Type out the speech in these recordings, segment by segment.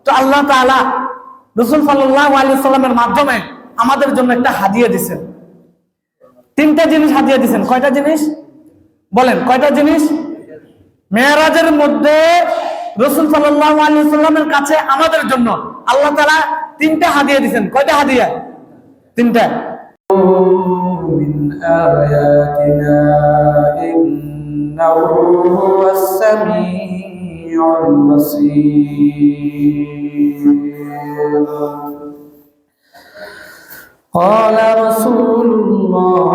তো আল্লাহ তাআলা রাসূল সাল্লাল্লাহু আলাইহি ওয়াসাল্লামের মাধ্যমে আমাদের জন্য একটা হাদিয়া দিয়েছেন। তিনটা জিনিস হাদিয়া দিয়েছেন। কয়টা জিনিস বলেন? কয়টা জিনিস? মেরাজের মধ্যে রাসূল সাল্লাল্লাহু আলাইহি ওয়াসাল্লামের কাছে আমাদের জন্য আল্লাহ তাআলা তিনটা হাদিয়া দিয়েছেন। কয়টা হাদিয়া? তিনটা। من آياتنا إنه هو السميع البصير. قال رسول الله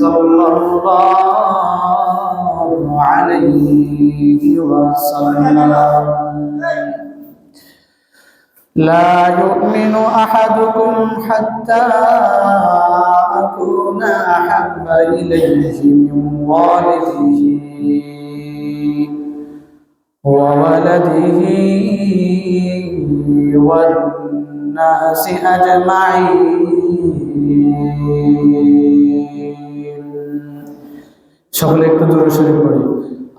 صلى الله عليه وسلم لا يؤمن أحدكم حتى أكون أحب إليه من والده وولده والناس أجمعين. সকলে একটু জোরে সরে পড়ি।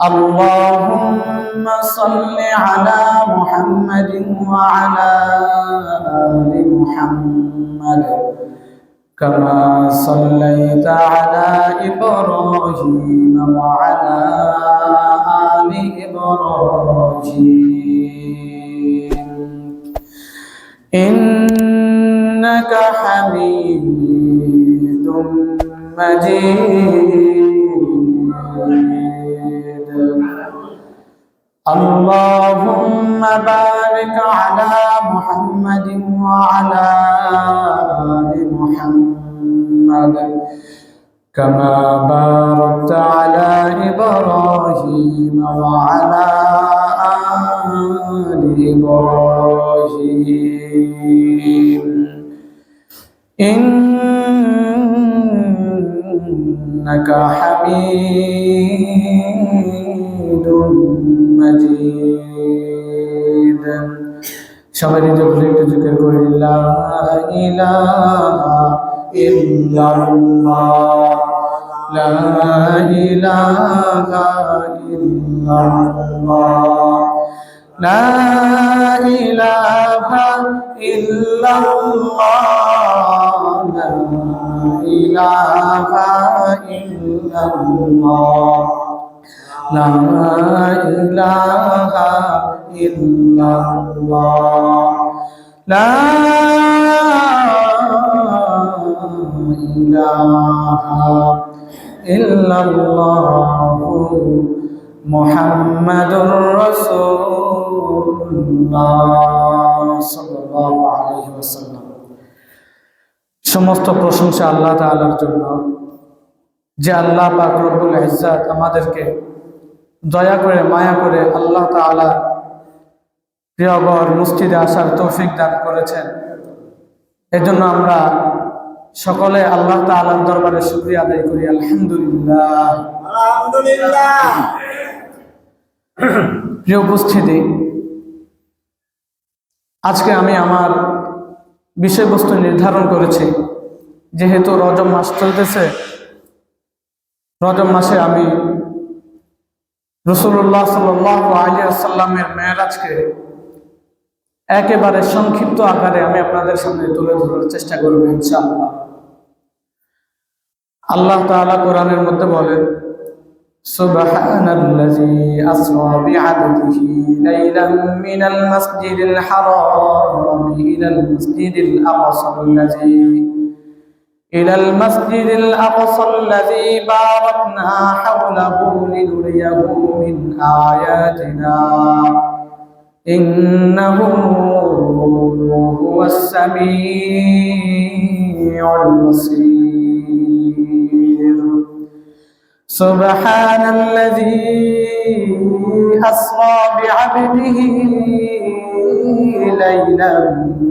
اللهم صل على محمد وعلى آل محمد كما صليت على إبراهيم وعلى آل إبراهيم إنك حميد مجيد. اللهم بارك على محمد وعلى آل محمد كما باركت على إبراهيم وعلى آل إبراهيم إنك حميد مجيد. সবাই যখন একটু জিকির করি লা ইলাহা ইল্লাল্লাহ লা ইলাহা ইল্লাল্লাহ লা ইলাহা ইল্লাল্লাহ লা ইলাহা ইল্লাল্লাহ لا إله إلا الله لا إله إلا الله محمد رسول الله صلى الله عليه وسلم. সমস্ত প্রশংসা আল্লাহ তাআলার জন্য, যে আল্লাহ পাক রব্বুল ইজ্জত আমাদেরকে দয়া করে মায়া করে আল্লাহ তাআলা প্রিয়বর মসজিদে আসার তৌফিক দান করেছেন। এজন্য আমরা সকলে আল্লাহ তাআলার দরবারে শুকরিয়া আদায় করি। আলহামদুলিল্লাহ, আলহামদুলিল্লাহ। প্রিয় উপস্থিতি, আজকে আমি আমার বিষয়বস্তু নির্ধারণ করেছি। যেহেতু রজব মাস চলতেছে, রজব মাসে আমি রাসূলুল্লাহ সাল্লাল্লাহু আলাইহি ওয়াসাল্লামের মেরাজকে একেবারে সংক্ষিপ্ত আকারে আমি আপনাদের সামনে তুলে ধরার চেষ্টা করব ইনশাআল্লাহ। আল্লাহ তাআলা কোরআনের মধ্যে বলেন, সুবহানাল্লাযী আসরা বিআবদিহি লাইলাম মিনাল মাসজিদিল হারাম ইলাল মাসজিদিল আকসাল্লাযী إلى المسجد الأقصى الذي باركنا حوله لنريه من آياتنا إنه هو السميع البصير. سبحان الذي أسرى بعبده ليلا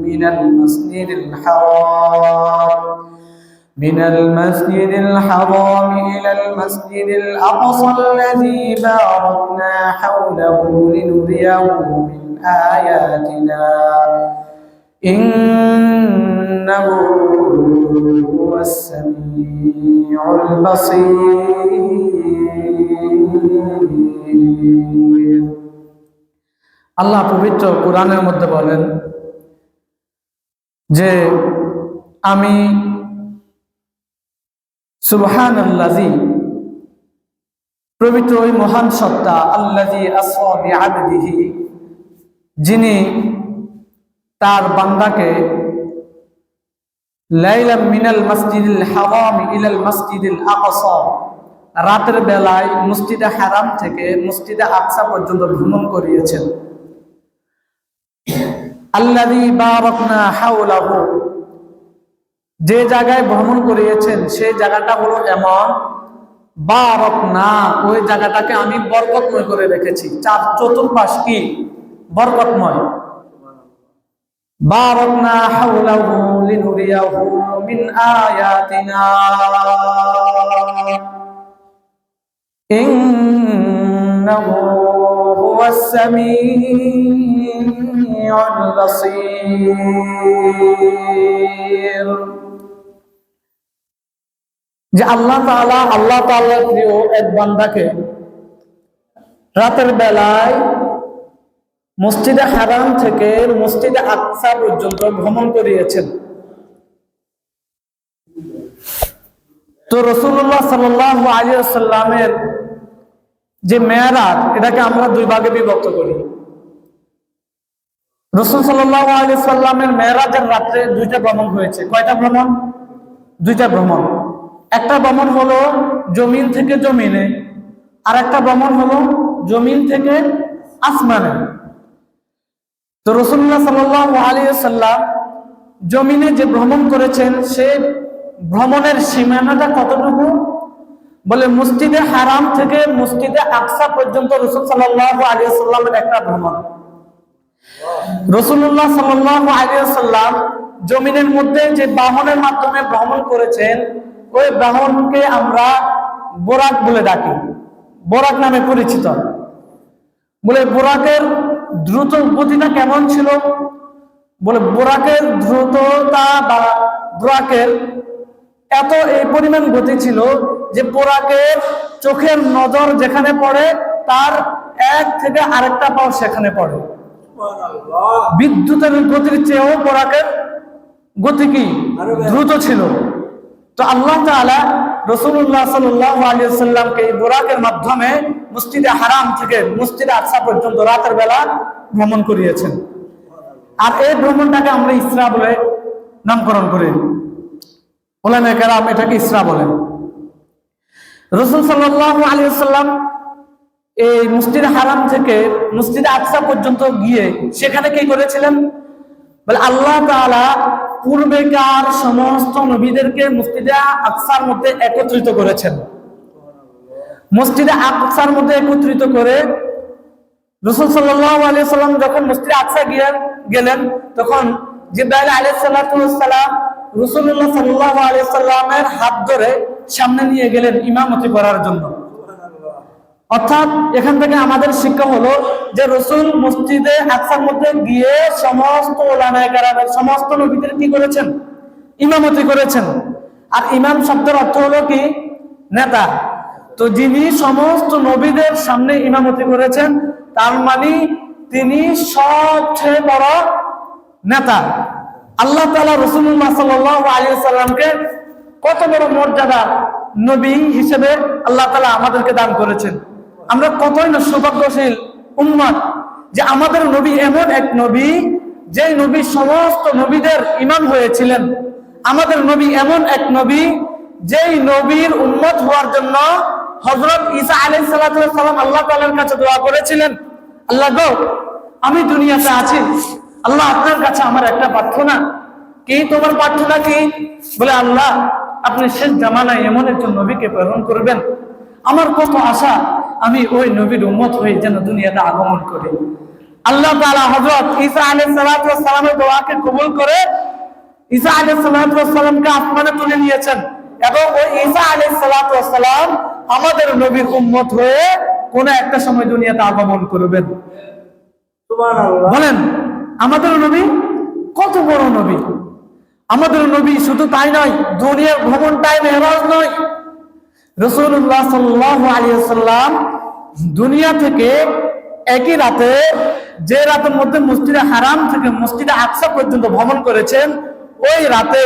من المسجد الحرام إلى المسجد الأقصى الذي باركنا حوله لنريه من آياتنا إنه هو السميع البصير. আল্লাহ পবিত্র কোরআনের মধ্যে বলেন যে আমি সুবহানাল্লাযী, পবিত্র ওই মহান সত্তা, আল্লাযী আসরা বিআবদিহি, যিনি তার বান্দাকে লাইলাম মিনাল মাসজিদিল হারাম ইলাল মাসজিদিল আকসা, রাতের বেলায় মসজিদে হারাম থেকে মসজিদে আকসা পর্যন্ত ভ্রমণ করিয়েছেন। আল্লাযী বারাকনা হাওলাহু, যে জায়গায় ভ্রমণ করিয়েছেন সেই জায়গাটা হলো এমন, বারাকনা, ওই জায়গাটাকে আমি বরকতময় করে রেখেছি। চার চতুর্পাশ কি বরকতময়। বারাকনা হাওলাহু লিনুরিয়াহু মিন আয়াতিনা ইন্নাহু হুয়াস সামিউল বাসীর। যে আল্লাহ তাআলার প্রিয় এক বান্দাকে রাতের বেলায় মসজিদে হারাম থেকে মসজিদে আকসা পর্যন্ত ভ্রমণ করিয়েছেন। তো রাসূলুল্লাহ সাল্লাল্লাহু আলাইহি ওয়াসাল্লামের যে মেরাজ, এটাকে আমরা দুই ভাগে বিভক্ত করি। রাসূল সাল্লাল্লাহু আলাইহি ওয়াসাল্লামের মেরাজের রাতে দুইটা ভ্রমণ হয়েছে। কয়টা ভ্রমণ? দুইটা ভ্রমণ। একটা ভ্রমণ হলো জমিন থেকে জমিনে, আর একটা ভ্রমণ হলো জমিন থেকে আসমানে। তো রাসূলুল্লাহ সাল্লাল্লাহু আলাইহি ওয়াসাল্লাম জমিনে যে ভ্রমণ করেছেন, সেই ভ্রমণের সীমানাটা কতটুকু? বলে মসজিদে হারাম থেকে মসজিদে আকসা পর্যন্ত রাসূল সাল্লাল্লাহু আলাইহি ওয়াসাল্লামের একটা ভ্রমণ। রাসূলুল্লাহ সাল্লাল্লাহু আলাইহি ওয়াসাল্লাম জমিনের মধ্যে যে বাহনের মাধ্যমে ভ্রমণ করেছেন, ওই বাহনকে আমরা বোরাক বলে ডাকি, বোরাক নামে পরিচিত। বলে বোরাকের দ্রুত গতিটা কেমন ছিল? বলে বোরাকের দ্রুততা বা বোরাকের এত এই পরিমাণ গতি ছিল যে বোরাকের চোখের নজর যেখানে পড়ে তার এক থেকে আরেকটা পাও সেখানে পড়ে। বিদ্যুতের গতির চেয়েও বোরাকের গতি কি দ্রুত ছিল। তো আল্লাহ তাআলা রাসূলুল্লাহ সাল্লাল্লাহু আলাইহি ওয়াসাল্লামকে এই বোরাকের মাধ্যমে মসজিদে হারাম থেকে মসজিদে আকসা পর্যন্ত রাতের বেলা ভ্রমণ করিয়েছেন। আর এই ভ্রমণটাকে আমরা ইসরা বলে নামকরণ করি। ওলামায়ে কেরাম এটাকে ইসরা বলেন। রাসূল সাল্লাল্লাহু আলাইহি ওয়াসাল্লাম এই মসজিদে হারাম থেকে মসজিদে আকসা পর্যন্ত গিয়ে সেখানে কি করেছিলেন? বলে আল্লাহ তাআলা পূর্বেকার সমস্ত নবীদেরকে মসজিদে আকসার মধ্যে একত্রিত করেছেন। মসজিদে আকসার মধ্যে একত্রিত করে রাসূল সাল্লাল্লাহু আলাইহি ওয়াসাল্লাম যখন মসজিদে আকসা গেলেন, তখন জিবরাইল আলাইহিস সালাতু ওয়াস সালাম রাসূলুল্লাহ সাল্লাল্লাহু আলাইহি ওয়াসাল্লামের হাত ধরে সামনে নিয়ে গেলেন ইমামতি করার জন্য। অর্থাৎ এখান থেকে আমাদের শিক্ষা হলো যে রাসূল মসজিদে আকসার মধ্যে গিয়ে সমস্ত উলামায়ে কেরামের সমস্ত নবীদের কি করেছেন? ইমামতি করেছেন। আর ইমাম শব্দের অর্থ হলো কি? নেতা। তো যিনি সমস্ত নবীদের সামনে ইমামতি করেছেন, তার মানে তিনি সবচেয়ে বড় নেতা। আল্লাহ তাআলা রাসূলুল্লাহ সাল্লাল্লাহু আলাইহি ওয়াসাল্লামকে কত বড় মর্যাদা নবী হিসেবে আল্লাহ তাআলা আমাদেরকে দান করেছেন। আমরা কতই না সৌভাগ্যশীল উম্মত যে আমাদের নবী এমন এক নবী, যে নবী সমস্ত নবীদের ইমাম হয়েছিলেন। আমাদের নবী এমন এক নবী, যেই নবীর উম্মত হওয়ার জন্য হযরত ঈসা আলাইহিস সালাতু ওয়াস সালাম আল্লাহ তাআলার কাছে দোয়া করেছিলেন, আল্লাহ গো, আমি দুনিয়াতে আছি, আল্লাহ আপনার কাছে আমার একটা প্রার্থনা। কি তোমার প্রার্থনা কি? বলে আল্লাহ, আপনি শেষ জামানায় এমন একজন নবীকে প্রেরণ করবেন, আমার কত আশা আমি ওই নবীর উম্মত হয়ে যেন দুনিয়াতে আগমন করি। আল্লাহ তাআলা হযরত ঈসা আলাইহিস সালাতু ওয়াস সালামের দোয়াকে কবুল করে ঈসা আলাইহিস সালাতু ওয়াস সালামকে আসমানে তুলে নিয়েছেন, এবং ওই ঈসা আলাইহিস সালাতু ওয়াস সালাম আমাদের নবীর উম্মত হয়ে কোন একটা সময় দুনিয়াতে আগমন করবেন। সুবহানাল্লাহ। বলেন আমাদের নবী কত বড় নবী! আমাদের নবী শুধু তাই নয়, দুনিয়ার ভ্রমণটাই মেরাজ নয়। রাসূলুল্লাহ সাল্লাল্লাহু আলাইহি ওয়াসাল্লাম দুনিয়া থেকে একই রাতে, যে রাতের মধ্যে মসজিদে হারাম থেকে মসজিদে আকসা পর্যন্ত ভ্রমণ করেছেন, ওই রাতে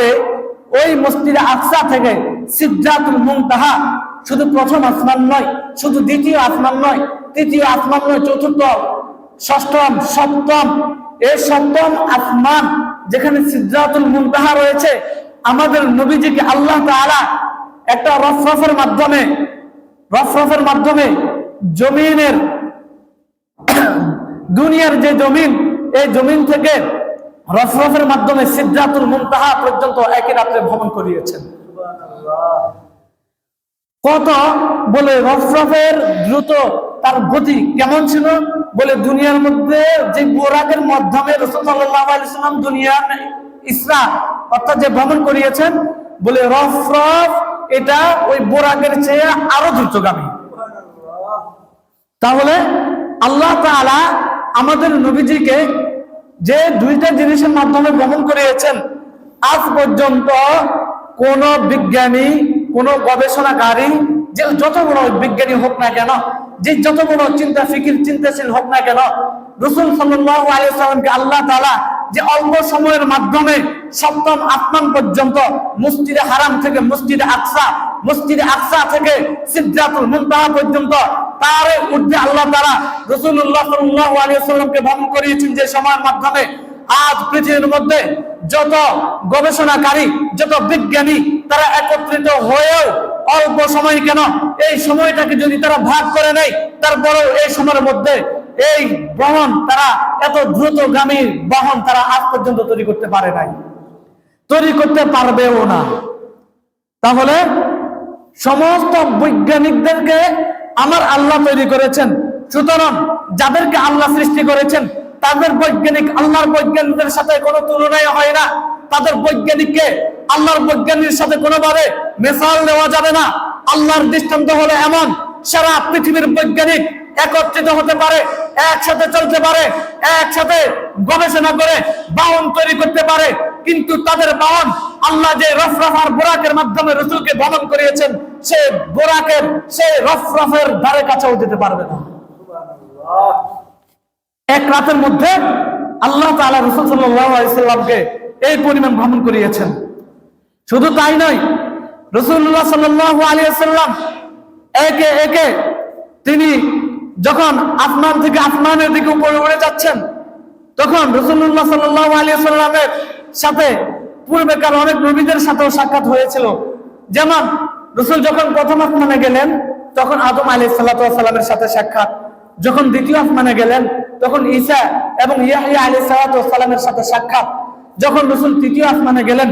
ওই মসজিদে আকসা থেকে সিদরাতুল মুনতাহা, শুধু প্রথম আসমান নয়, শুধু দ্বিতীয় আসমান নয়, তৃতীয় আসমান নয়, চতুর্থ, ষষ্ঠম, সপ্তম, এই সপ্তম আসমান যেখানে সিদরাতুল মুনতাহা রয়েছে, আমাদের নবীজিকে আল্লাহ তাআলা একটা রফরফের মাধ্যমে জমিনের, দুনিয়ার যে জমিন, এই জমিন থেকে রফরফের মাধ্যমে সিদরাতুল মুনতাহা পর্যন্ত একই রাত্রে ভ্রমণ করিয়েছেন। কত বলে রফরফের দ্রুত তার গতি কেমন ছিল বলে, দুনিয়ার মধ্যে যে বোরাকের মাধ্যমে রাসূল সাল্লাল্লাহু আলাইহি ওয়াসাল্লাম দুনিয়ার ইসরা অর্থাৎ যে ভ্রমণ করিয়েছেন, বলে রফরফ এটা ওই বোরাকের চেয়ে আরো দ্রুতগামী। তাহলে আল্লাহ তাআলা আমাদের নবীজিকে যে দুইটা জিনিসের মাধ্যমে ভ্রমণ করিয়েছেন, আজ পর্যন্ত কোন বিজ্ঞানী, কোন গবেষণাকারী, যে যত বড় বিজ্ঞানী হোক না কেন, যে যত বড় চিন্তাশীল হোক না কেন, রাসূল সাল্লাল্লাহু আলাইহি ওয়াসাল্লামকে আল্লাহ তাআলা যে অল্প সময়ের মাধ্যমে সপ্তম আসমান পর্যন্ত মসজিদে হারাম থেকে মসজিদে আকসা থেকে সিদরাতুল মুনতাহা পর্যন্ত তার ঊর্ধ্বে আল্লাহ তাআলা রাসূলুল্লাহ সাল্লাল্লাহু আলাইহি ওয়াসাল্লামকে ভ্রমণ করিয়েছেন, যে সময়ের মাধ্যমে আজ পৃথিবীর মধ্যে যত গবেষণাকারী, যত বিজ্ঞানী তারা একত্রিত হয়েও অল্প সময় কেন, এই সময়টাকে যদি তারা ভাগ করে নেয়, তারপরেও এই সময়ের মধ্যে এই বহন, তারা এত দ্রুতগামী বহন তারা আজ পর্যন্ত তৈরি করতে পারে নাই, তৈরি করতে পারবেও না। তাহলে সমস্ত বৈজ্ঞানিকদেরকে আমার আল্লাহ তৈরি করেছেন, সুতরাং যাদেরকে আল্লাহ সৃষ্টি করেছেন তাদের আল্লাহর বৈজ্ঞানিকদের সাথে কোনো তুলনাই হয় না। তাদের বৈজ্ঞানিককে আল্লাহর বৈজ্ঞানিকের সাথে কোনোভাবে মেসাল দেওয়া যাবে না। আল্লাহর দৃষ্টান্ত হলো এমন, সারা পৃথিবীর বৈজ্ঞানিক একত্রিত হতে পারে, একসাথে চলতে পারে, একসাথে গবেষণা করে বাহন তৈরি করতে পারে, কিন্তু তাদের বাহন আল্লাহ যে রফরফ আর বোরাকের মাধ্যমে রাসূলকে ভ্রমণ করিয়েছেন, সে বোরাকের, সে রফরফের ধারে কাছেও যেতে পারবে না। এক রাতের মধ্যে আল্লাহ তাআলা রাসূল সাল্লাল্লাহু আলাইহি ওয়াসাল্লামকে এই পরিমাণ ভ্রমণ করিয়েছেন। শুধু তাই নয়, রাসূলুল্লাহ সাল্লাল্লাহু আলাইহি ওয়াসাল্লাম একে একে তিনি যখন আসমান থেকে আসমানের দিকে উপরে উড়ে যাচ্ছেন, তখন রাসূলুল্লাহ সাল্লাল্লাহু আলাইহি ওয়াসাল্লামের সাথে পূর্বেকার অনেক নবীদের সাথেও সাক্ষাৎ হয়েছিল। যেমন রাসূল যখন প্রথম আসমানে গেলেন তখন আদম আলাইহিস সালাতু ওয়াস সালামের সাথে সাক্ষাৎ, যখন দ্বিতীয় আসমানে গেলেন তখন ঈসা এবং ইয়াহইয়া আলাইহিস সালাতু ওয়াস সালামের সাথে সাক্ষাৎ, যখন রাসূল তৃতীয় আসমানে গেলেন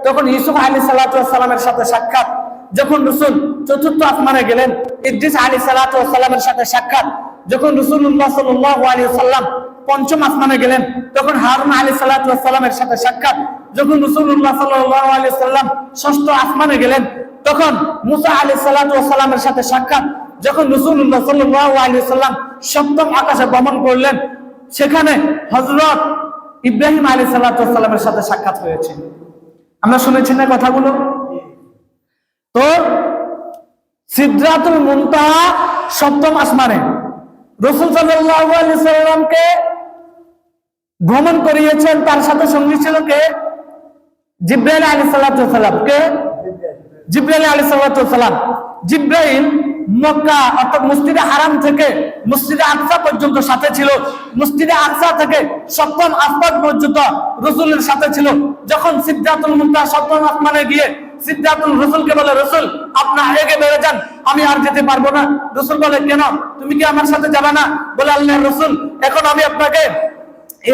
তখন ইউসুফ আলাইহিস সালাতু ওয়াস সালামের সাথে সাক্ষাৎ, যখন রাসূল চতুর্থ আসমানে গেলেন ইদ্রিস আলাইহিস সালাতু ওয়াস সালামের সাথে সাক্ষাৎ, যখন রাসূলুল্লাহ সাল্লাল্লাহু আলাইহি ওয়াসাল্লাম পঞ্চম আসমানে গেলেন তখন হারুন আলাইহিস সালাতু ওয়াস সালামের সাথে সাক্ষাৎ, যখন রাসূলুল্লাহ সাল্লাল্লাহু আলাইহি ওয়াসাল্লাম ষষ্ঠ আসমানে গেলেন তখন মুসা আলাইহিস সালাতু ওয়াস সালামের সাথে সাক্ষাৎ, যখন রাসূলুল্লাহ সাল্লাল্লাহু আলাইহি ওয়াসাল্লাম সপ্তম আকাশে ভ্রমণ করলেন সেখানে হযরত ইব্রাহিম আলাইহিস সালাতু ওয়াস সালামের সাথে সাক্ষাৎ হয়েছে। আমরা শুনেছি না কথাগুলো? তো সিদরাতুল মুনতাহা সপ্তম আসমানে রাসূল সাল্লাল্লাহু আলাইহি ওয়াসাল্লামকে ভ্রমণ করিয়েছেন, তার সাথে সঙ্গী ছিল কে? জিবরাইল আলাইহিস সালাতু ওয়াস সালাম। কে? জিবরাইল আলাইহিস সালাতু ওয়াস সালাম। জিবরাইল মক্কা অর্থাৎ মসজিদে হারাম থেকে মসজিদে আকসা পর্যন্ত সাথে ছিল, মসজিদে আকসা থেকে সপ্তম আসমান পর্যন্ত রাসূলের সাথে ছিল। যখন সিদরাতুল মুনতাহা সপ্তম আসমানে গিয়ে রাসূলকে বলে, রাসূল আপনি আগে বেড়ে যান, আমি আর যেতে পারবো না। রাসূল বলে, কেন, তুমি কি আমার সাথে যাবে না? বলে, আল্লাহর রাসূল এখন আমি আপনাকে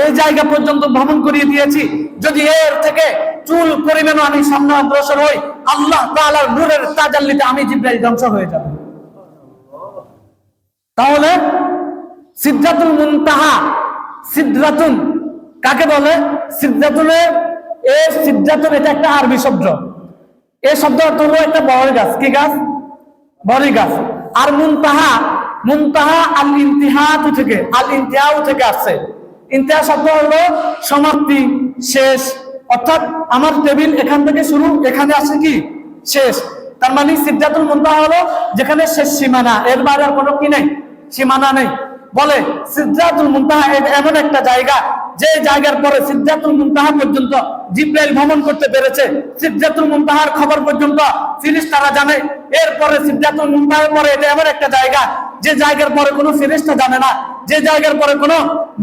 এই জায়গা পর্যন্ত ভ্রমণ করিয়ে দিয়েছি, যদি এর থেকে চুল পরিমাণও আমি সামনে অগ্রসর হই, আল্লাহ তাআলার নূরের তাজাল্লিতে আমি জিবরাইল ধ্বংস হয়ে যাব। তাহলে সিদরাতুল মুনতাহা, সিদরাতুন কাকে বলে? সিদরাতুন এটা একটা আরবি শব্দ। এই শব্দ হলো একটা বড়ই গাছ। কি গাছ? বড়ই গাছ। আর মুনতাহা আল ইনতিহাউ থেকে আসছে। ইনতিহা শব্দ হলো সমাপ্তি, শেষ, অর্থাৎ আমার টেবিল এখান থেকে শুরু, এখানে আসে কি শেষ। তার মানে সিদরাতুল মুনতাহা হলো যেখানে শেষ সীমানা, এর বাইরে আর কোনো কি নেই, সীমানা নেই। বলে সিদরাতুল মুনতাহা এমন একটা জায়গা যে জায়গার পরে সিদরাতুল মুনতাহা পর্যন্ত জিবরাইল ভ্রমণ করতে পেরেছে। সিদরাতুল মুনতাহার খবর পর্যন্ত ফেরেশতারা জানে। এরপরে সিদরাতুল মুনতাহার পরে এটা এমন একটা জায়গা যে জায়গার পরে কোনো ফেরেশতা জানে না, যে জায়গার পরে কোনো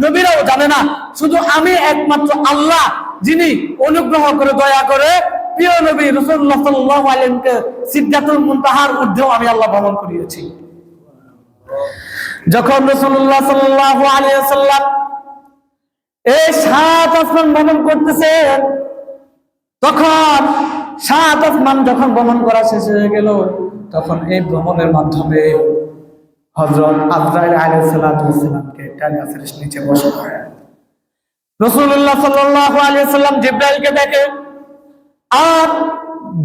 নবীরাও জানে না। শুধু আমি একমাত্র আল্লাহ, যিনি অনুগ্রহ করে দয়া করে প্রিয় নবী রাসূলুল্লাহ সাল্লাল্লাহু আলাইহি ওয়াসাল্লামকে সিদরাতুল মুনতাহার ঊর্ধ্বেও আমি আল্লাহ ভ্রমণ করিয়েছি। যখন রাসূলুল্লাহ সাল্লাল্লাহু আলাইহি ওয়াসাল্লাম এই 7 আসমান ভ্রমণ করতেছেন, তখন 7 আসমান যখন ভ্রমণ করা শেষ হয়ে গেল, তখন এই ভ্রমণের মাধ্যমে হযরত আজরাইল আলাইহিস সালাতু ওয়াস সালামকে একটা গাছের নিচে বসা হয়। রাসূলুল্লাহ সাল্লাল্লাহু আলাইহি ওয়াসাল্লাম জিবরাইলকে দেখে আর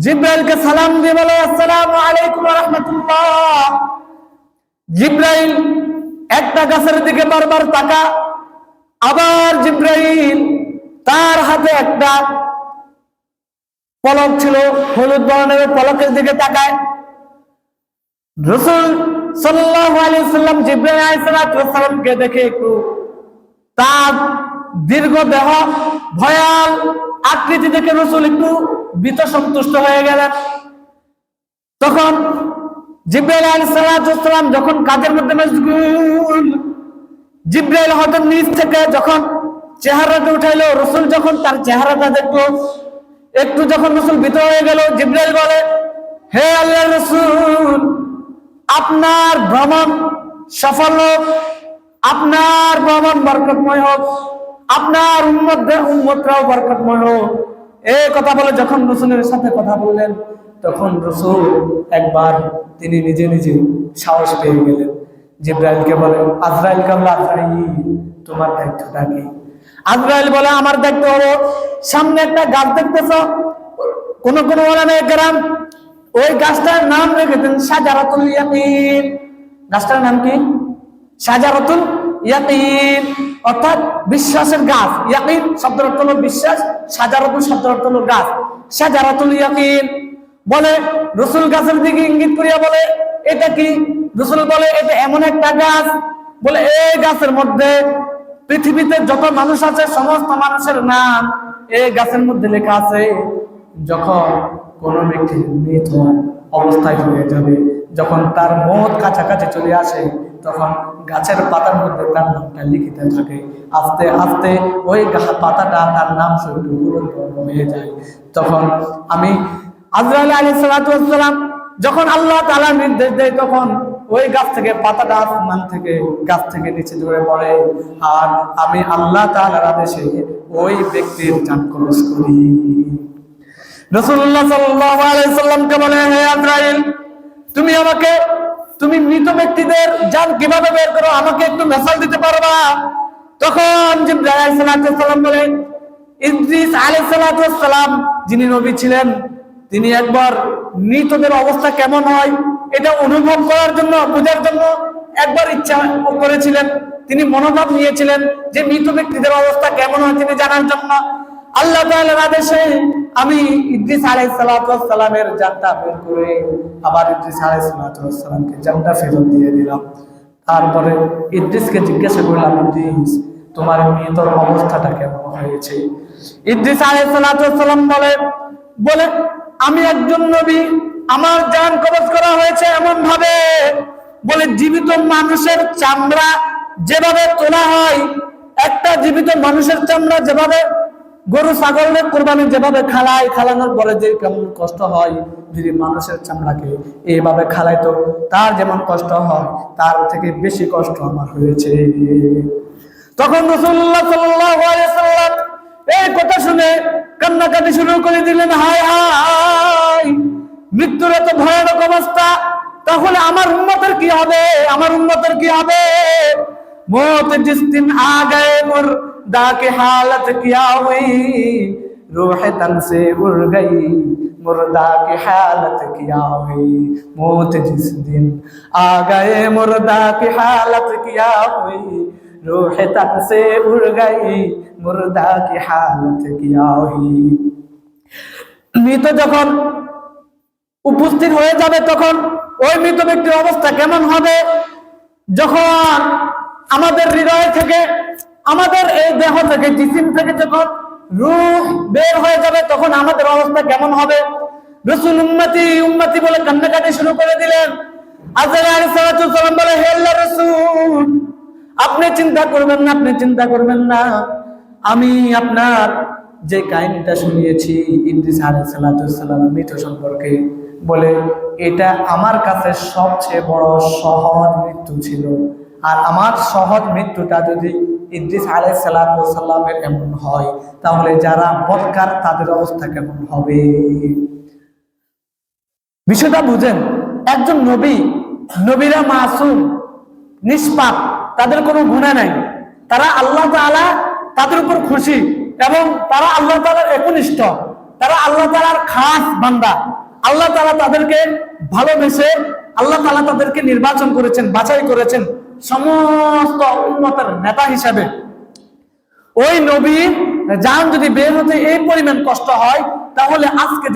জিবরাইলকে সালাম দিয়ে বলে, আসসালামু আলাইকুম ওয়া রাহমাতুল্লাহ। জিবরাইল একটা গাছের দিকে বারবার তাকা, আবার জিবরাইল তার হাতে একটা পলক ছিল, হলুদ বর্ণের পলকের দিকে তাকায়। রাসূল সাল্লাল্লাহু আলাইহি ওয়াসাল্লাম জিবরাইল আলাইহিস সালামকে দেখে একটু তার দীর্ঘ দেহ, ভয়াল আকৃতি দেখে রাসূল একটু ভীত সন্তুষ্ট হয়ে গেলেন। তখন জিবরাইল আলাইহিস সালাম যখন কাজের মধ্যে মশগুল, জিবরাইল হঠাৎ নিচ থেকে যখন চেহারাটা উঠাইলো, রাসূল যখন তার চেহারাটা দেখলো, একটু যখন রাসূল ভীত হয়ে গেল, জিবরাইল বলে, হে আল্লাহর রাসূল, আপনার ভ্রমণ সফল হোক, আপনার ভ্রমণ বরকতময় হোক, আপনার উম্মতরাও বরকতময় হোক। এই কথা বলে যখন রাসূলের সাথে কথা বললেন, তখন রাসূল একবার তিনি নিজে নিজে সাহস পেয়ে গেলেন। জিবরাইলকে বলে, আজরাইল বলে, আজরাইল তোমার দায়িত্বটা কি? আজরাইল বলে, আমার দায়িত্ব হলো সামনে একটা গাছ দেখতেছ, কোন কোন ওলামায়ে কেরাম ওই গাছটার নাম রেখেছেন শাজারাতুল ইয়াকিন। গাছটার নাম কি? শাজারাতুল ইয়াকিন, অর্থাৎ বিশ্বাসের গাছ। ইয়াকিন শব্দের অর্থ হলো বিশ্বাস, শাজারাতুল শব্দের অর্থ হলো গাছ। শাজারাতুল ইয়াকিন বলে, রাসূল গাছের দিকে ইঙ্গিত করিয়া বলে, এটা কি? রাসূল বলে, এটা এমন একটা গাছ, বলে এই গাছের মধ্যে পৃথিবীতে যত মানুষ আছে সমস্ত মানুষের নাম এই গাছের মধ্যে লেখা আছে। যখন কোন ব্যক্তি মৃত অবস্থায় হয়ে যাবে, যখন তার মওত কাছাকাছি চলে আসে, তখন গাছের পাতার মধ্যে তার নামটা লিখিত থাকে। আস্তে আস্তে ওই পাতাটা তার নাম সহিত হয়ে যায়। তখন আমি আজরাইল আলাইহিস সালাতু ওয়াস সালাম যখন আল্লাহ তাআলা নির্দেশ দেয়, তখন ওই গাছ থেকে পাতাটা আসমান থেকে গাছ থেকে নিচে ধরে পড়ে, আর আমি আল্লাহ তাআলার আদেশে ওই ব্যক্তির জান কবজ করি। রাসূলুল্লাহ সাল্লাল্লাহু আলাইহি ওয়াসাল্লামকে বলে, হে আজরাইল, তুমি মৃত ব্যক্তিদের জান কিভাবে বের করো, আমাকে একটু মেসাল দিতে পারবা? তখন জিবরাইল আলাইহিস সালাম বলে, ইদ্রিস আলাইহিস সালাম যিনি নবী ছিলেন, তিনি একবার মৃতদের অবস্থা কেমন হয় এটা অনুভব করার জন্য, বোঝার জন্য একবার ইচ্ছা করেছিলেন। তিনি মনোভাব নিয়েছিলেন যে মৃত ব্যক্তিদের অবস্থা কেমন হয় তিনি জানার জন্য। আল্লাহ তাআলার আদেশে আমি ইদ্রিস আলাইহিস সালামের জানটা বের করে আবার ইদ্রিস আলাইহিস সালামকে জানটা ফেরত দিয়ে দিলাম। তারপরে ইদ্রিসকে জিজ্ঞাসা করলাম, ইদ্রিস, তোমার মৃতর অবস্থাটা কেমন হয়েছে? ইদ্রিস আলাইহিস সালাম বলে, আমি একজন নবী, আমার জান কবজ করা হয়েছে এমন ভাবে, বলে জীবিত মানুষের চামড়া যেভাবে তোলা হয়, একটা জীবিত মানুষের চামড়া যেভাবে গরু ছাগলের কুরবানি যেভাবে খালানোর পরে যে কেমন কষ্ট হয়, যদি মানুষের চামড়াকে এইভাবে খালাইতো তার যেমন কষ্ট হয়, তার থেকে বেশি কষ্ট আমার হয়েছে। তখন রাসূলুল্লাহ সাল্লাল্লাহু আলাইহি ওয়াসাল্লাম এই কথা শুনে কান্নাকাটি শুরু করে দিলেন, হায় হায়, মৃত্যুর এত ভয়ানক অবস্থা, তাহলে আমার উম্মতের কি হবে? আমার উম্মতের কি হবে? मौत जिस दिन आ गए मुर्दा की हालत क्या हुई, रूह तन से उड़ गई मुर्दा की हालत क्या हुई। मौत जिस दिन आ गए मुर्दा की हालत क्या हुई, रूह तन से उड़ गई मुर्दा की हालत क्या हुई। मृत যখন উপস্থিত হয়ে যাবে, তখন ওই মৃত ব্যক্তির অবস্থা কেমন হবে? যখন আমাদের হৃদয় থেকে, আমাদের এই দেহ থেকে, জিসিম থেকে যখন রূহ বের হয়ে যাবে, তখন আমাদের অবস্থা কেমন হবে? রাসূল উম্মতি উম্মতি বলে কান্নাকাটি শুরু করে দিলেন। আজরাইল আলাইহিস সালাম বলে, হে আল্লাহর রাসূল, আপনি চিন্তা করবেন না, আপনি চিন্তা করবেন না, আমি আপনার যে কাহিনীটা শুনিয়েছি ইদ্রিস আলাইহিস সালামের মৃত্যু সম্পর্কে, বলে এটা আমার কাছে সবচেয়ে বড় সহজ মৃত্যু ছিল। আর আমার সহজ মৃত্যুটা যদি ইদ্রিস আলাইহিস সালামের এমন হয়, তাহলে যারা বদকার তাদের অবস্থা কেমন হবে? বিষয়টা বুঝেন। একজন নবী, নবীরা মাসুম, নিষ্পাপ, তাদের কোনো গুনাহ নাই। তারা আল্লাহ তাআলা তাদের উপর খুশি এবং তারা আল্লাহ তাআলার একনিষ্ঠ, তারা আল্লাহ তাআলার খাস বান্দা। আল্লাহ তাআলা তাদেরকে ভালোবেসে আল্লাহ তাআলা তাদেরকে নির্বাচন করেছেন, বাছাই করেছেন সমস্ত উম্মতের নেতা হিসেবে। ওই নবীর জান যদি বের হতে এই পরিমাণ কষ্ট হয়, তাহলে আজকে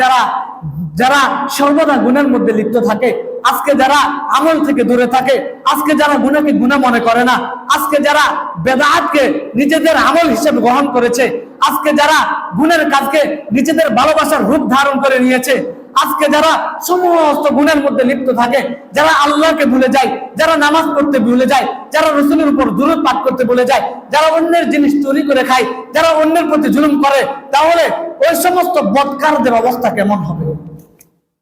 যারা সর্বদা গুনাহের মধ্যে লিপ্ত থাকে, আজকে যারা আমল থেকে দূরে থাকে, আজকে যারা গুনাহকে গুনাহ মনে করে না, আজকে যারা বেদাতকে নিজেদের আমল হিসেবে গ্রহণ করেছে, আজকে যারা গুনাহের কাজকে নিজেদের ভালোবাসার রূপ ধারণ করে নিয়েছে, আজকে যারা সমস্ত গুনাহের মধ্যে লিপ্ত থাকে, যারা আল্লাহকে ভুলে যায়, যারা নামাজ পড়তে ভুলে যায়, যারা রাসূলের উপর দুরূদ পাঠ করতে ভুলে যায়, যারা অন্যের জিনিস চুরি করে খায়, যারা অন্যের প্রতি জুলুম করে, তাহলে ওই সমস্ত বদকারদের অবস্থা কেমন হবে?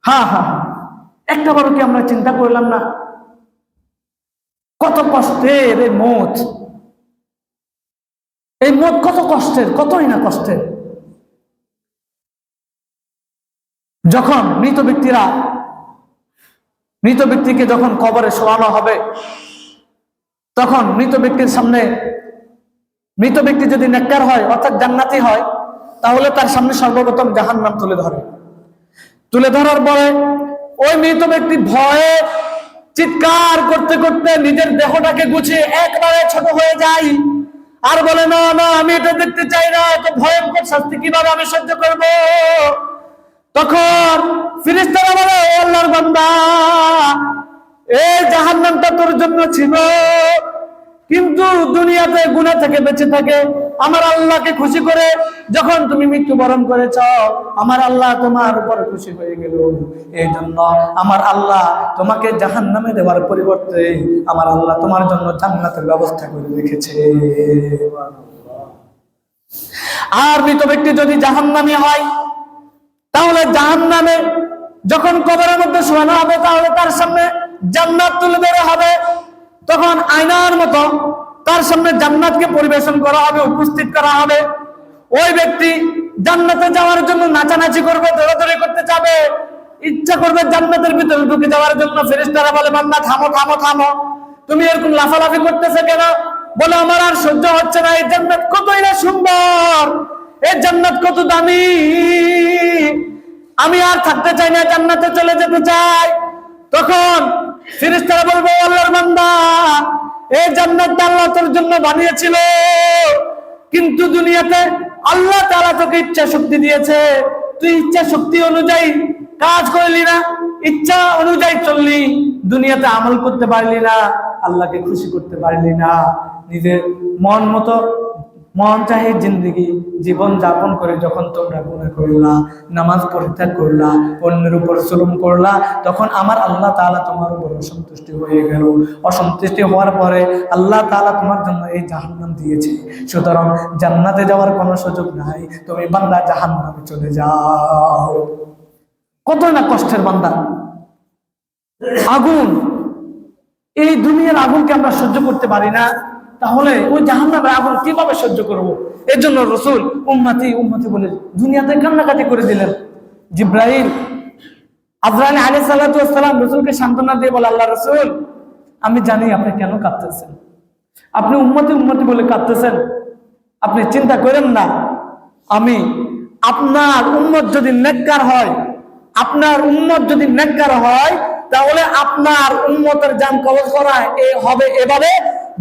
হ্যাঁ, একটাবারও কি আমরা চিন্তা করলাম না কত কষ্টের এই মৌত? এই মৌত কত কষ্টের, কতই না কষ্টের। যখন মৃত ব্যক্তিকে যখন কবরে শোয়ানো হবে, তখন মৃত ব্যক্তির সামনে, মৃত ব্যক্তি যদি নেককার হয় অর্থাৎ জান্নাতি হয়, তাহলে তার সামনে সর্বপ্রথম জাহান্নাম তুলে ধরার পরে ওই মৃত ব্যক্তি ভয়ে চিৎকার করতে করতে নিজের দেহটাকে গুছিয়ে একবারে ছোট হয়ে যায় আর বলে, না না, আমি এটা দেখতে চাই না, এত ভয়ঙ্কর শাস্তি কিভাবে আমি সহ্য করব? তখন ফেরেশতারা বলে, ও আল্লাহর বান্দা, এই জাহান্নামটা তোর জন্য ছিল, কিন্তু দুনিয়াতে গুনাহ থেকে বেঁচে থাকে আমার আল্লাহকে খুশি করে যখন তুমি মৃত্যুবরণ করেছ, আমার আল্লাহ তোমার উপর খুশি হয়ে গেল। এই জন্য আমার আল্লাহ তোমাকে জাহান্নামে দেওয়ার পরিবর্তে আমার আল্লাহ তোমার জন্য জান্নাতের ব্যবস্থা করে রেখেছে। আর মৃত ব্যক্তি যদি জাহান্নামী হয়, তাহলে জাহান্নামে যখন কবরের মধ্যে শোয়ানো হবে, তাহলে তার সামনে জান্নাত তুলে ধরা হবে। তখন আয়নার মতো তার সামনে জান্নাতকে পরিবেশন করা হবে, উপস্থিত করা হবে। ওই ব্যক্তি জান্নাতে যাওয়ার জন্য নাচানাচি করবে, দৌড়াদৌড়ি করতে যাবে, ইচ্ছা করবে জান্নাতের ভিতরে ঢুকে যাওয়ার জন্য। ফেরেশতারা বলে, বান্দা থামো থামো থামো, তুমি এরকম লাফালাফি করতেছে কেন? বলে, আমার আর সহ্য হচ্ছে না, এই জান্নাত কতই না সুন্দর, এই জান্নাত কত দামি, আমি আর থাকতে চাই না, জান্নাতে চলে যেতে চাই। তখন ফেরেশতারা বলবে, আল্লাহর বান্দা, এই জান্নাতটা আল্লাহ তোর জন্য বানিয়েছিল, কিন্তু দুনিয়াতে আল্লাহ তাআলা তোকে ইচ্ছা শক্তি দিয়েছে, তুই ইচ্ছা শক্তি অনুযায়ী কাজ করলি না, ইচ্ছা অনুযায়ী চললি, দুনিয়াতে আমল করতে পারলি না, আল্লাহকে খুশি করতে পারলি না, নিজের মন চাহে জিন্দেগি জীবন যাপন করে যখন তোমরা গুনাহ করলা, নামাজ পরিত্যাগ করলা, অন্যের উপর জুলুম করলা, তখন আমার আল্লাহ তাআলা তোমার উপর অসন্তুষ্টি হয়ে গেল। অসন্তুষ্টি হওয়ার পরে আল্লাহ তাআলা তোমার জন্য এই জাহান্নাম দিয়েছে। সুতরাং জান্নাতে যাওয়ার কোনো সুযোগ নাই, তুমি বান্দা জাহান্নামে চলে যাও। কত না কষ্টের বান্দা। আগুন, এই দুনিয়ার আগুনকে আমরা সহ্য করতে পারি না, তাহলে ওই জাহান্নামের আগুন কিভাবে সহ্য করব? এর জন্য রাসূল উম্মতি উম্মতি বলে দুনিয়াতে কান্নাকাটি করে দিলেন। আজরাইল আলাইহিস সালাম রাসূলকে সান্ত্বনা দিয়ে বলে, আল্লাহ রাসূল, আমি জানি আপনি কেন কাঁদতেছেন, আপনি উম্মতি উম্মতি বলে কাঁদতেছেন, আপনি চিন্তা করেন না, আমি আপনার উম্মত যদি নেককার হয়, আপনার উম্মত যদি নেককার হয়, তাহলে আপনার উম্মতের জান কবজ করা হবে এভাবে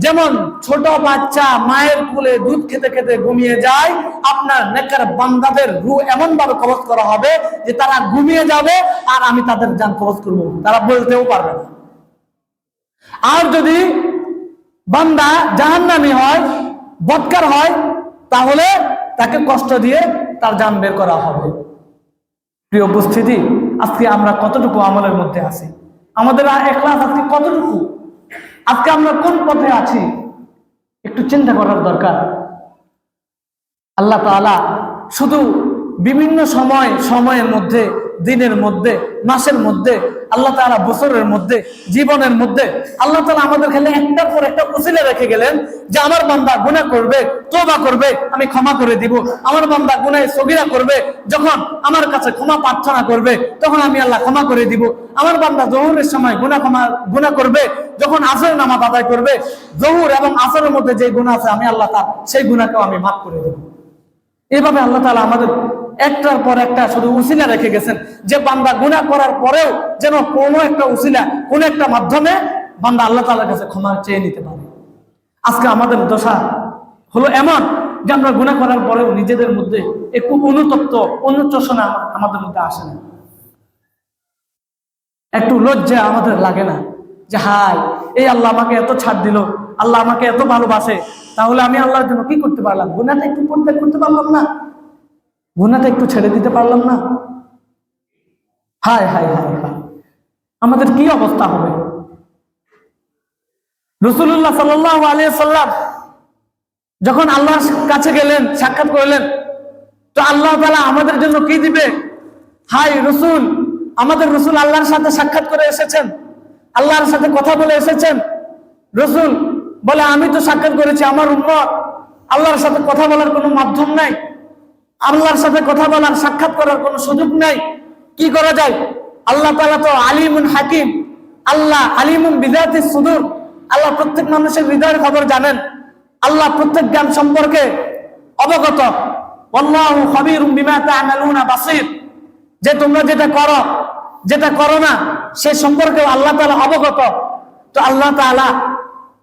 যেমন ছোট বাচ্চা মায়ের কোলে দুধ খেতে খেতে ঘুমিয়ে যায়, আপনার নেককার বান্দাদের রূহ এমন ভাবে কবজ করা হবে যে তারা ঘুমিয়ে যাবে আর আমি তাদের জান কবজ করব, তারা বলতেও পারবে না। আর যদি বান্দা জাহান্নামী হয়, বদকার হয়, তাহলে তাকে কষ্ট দিয়ে তার জান বের করা হবে। প্রিয় উপস্থিতি, আজকে আমরা কতটুকু আমলের মধ্যে আছি? আমাদের ইখলাস আজকে কতটুকু? আজকে আমরা কোন পথে আছি একটু চিন্তা করার দরকার। আল্লাহ তাআলা শুধু বিভিন্ন সময়ের মধ্যে, দিনের মধ্যে, মাসের মধ্যে, আল্লাহ তাআলা বছরের মধ্যে, জীবনের মধ্যে আল্লাহ তাআলা আমাদের খালি একটার পর একটা উসিলা রেখে গেলেন যে আমার বান্দা গুনাহ করবে, তওবা করবে, আমি ক্ষমা করে দিব। আমার বান্দা গুনাহে সগীরা করবে, যখন আমার কাছে ক্ষমা প্রার্থনা করবে তখন আমি আল্লাহ ক্ষমা করে দিব। আমার বান্দা জোহরের সময় গুনাহ করবে, যখন আসরের নামাজ আদায় করবে, জোহর এবং আসরের মধ্যে যে গুনাহ আছে আমি আল্লাহ তাআলা সেই গুনাহকেও আমি মাফ করে দেব। এইভাবে আল্লাহ তাআলা আমাদের একটার পর একটা শুধু উসিলা রেখে গেছেন যে বান্দা গুনাহ করার পরেও যেন কোনো একটা উসিলা, কোনো একটা মাধ্যমে বান্দা আল্লাহ তাআলার কাছে ক্ষমা চেয়ে নিতে পারে। আজকে আমাদের দশা হলো এমন যে আমরা গুনাহ করার পরেও নিজেদের মধ্যে একটু অনুতপ্ত আমাদের মধ্যে আসে না, একটু লজ্জা আমাদের লাগে না যে হায়, এই আল্লাহ আমাকে এত ছাড় দিল, আল্লাহ আমাকে এত ভালোবাসে, তাহলে আমি আল্লাহর জন্য কি করতে পারলাম? গুনাহটা একটু পরিত্যাগ করতে পারলাম না? গুনাহটা একটু ছেড়ে দিতে পারলাম না? হায় হায় হায় হায়, আমাদের কি অবস্থা হবে? রাসূলুল্লাহ সাল্লাল্লাহু আলাইহি ওয়াসাল্লাম যখন আল্লাহর কাছে গেলেন, সাক্ষাৎ করলেন, তো আল্লাহ তাআলা আমাদের জন্য কি দিবে? হায় রাসূল, আমাদের রাসূল আল্লাহর সাথে সাক্ষাৎ করে এসেছেন, আল্লাহর সাথে কথা বলে এসেছেন। রাসূল বলে আমি তো সাক্ষাৎ করেছি, আমার উম্মত আল্লাহর সাথে কথা বলার কোনো মাধ্যম নাই, আল্লাহর সাথে কথা বলার, সাক্ষাৎ করার কোনো সুযোগ নাই, কি করা যায়? আল্লাহ তাআলা তো আলিমুন হাকিম, আল্লাহ আলিমুন বিযাতিস সুদূর, আল্লাহ প্রত্যেক মানুষের হৃদয়ের খবর জানেন, আল্লাহ প্রত্যেক জ্ঞান সম্পর্কে অবগত। আল্লাহু খাবীরুম বিমা তা'মালুনা বাসীর, যে তোমরা যেটা করো না সে সম্পর্কে আল্লাহ তাআলা অবগত। তো আল্লাহ তাআলা